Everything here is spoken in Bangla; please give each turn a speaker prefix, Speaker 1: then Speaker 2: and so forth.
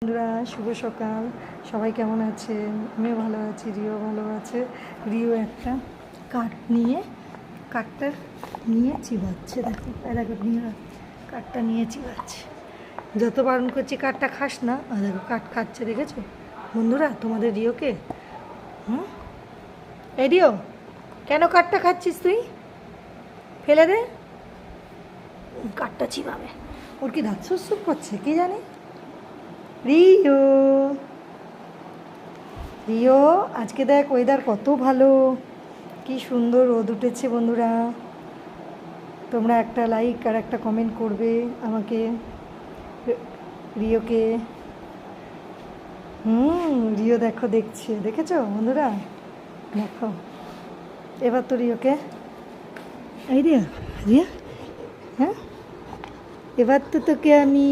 Speaker 1: বন্ধুরা, শুভ সকাল। সবাই কেমন আছেন? আমিও ভালো আছি, রিও ভালো আছে। রিও একটা কাঠ নিয়ে কাঠটা নিয়ে চিবাচ্ছে। দেখো দেখো নিয়ে কাঠটা নিয়ে চিবাচ্ছে। যত বারণ করছি কাঠটা খাস না, আর দেখো কাঠ খাচ্ছে, দেখেছো বন্ধুরা তোমাদের রিওকে? এই রিও, কেন কাঠটা খাচ্ছিস তুই? ফেলে দে। কাঠটা চিবাবে। ওর কি দাঁত সুর করছে কি জানি। রিও রিও, আজকে দেখ ওয়েদার কত ভালো, কি সুন্দর রোদ উঠেছে। বন্ধুরা, তোমরা একটা লাইক আর একটা কমেন্ট করবে আমাকে, রিওকে। রিও দেখো দেখছে, দেখেছো বন্ধুরা? দেখো এবার তো রিওকে, এই রিয়া রিয়া, হ্যাঁ এবার তো তোকে আমি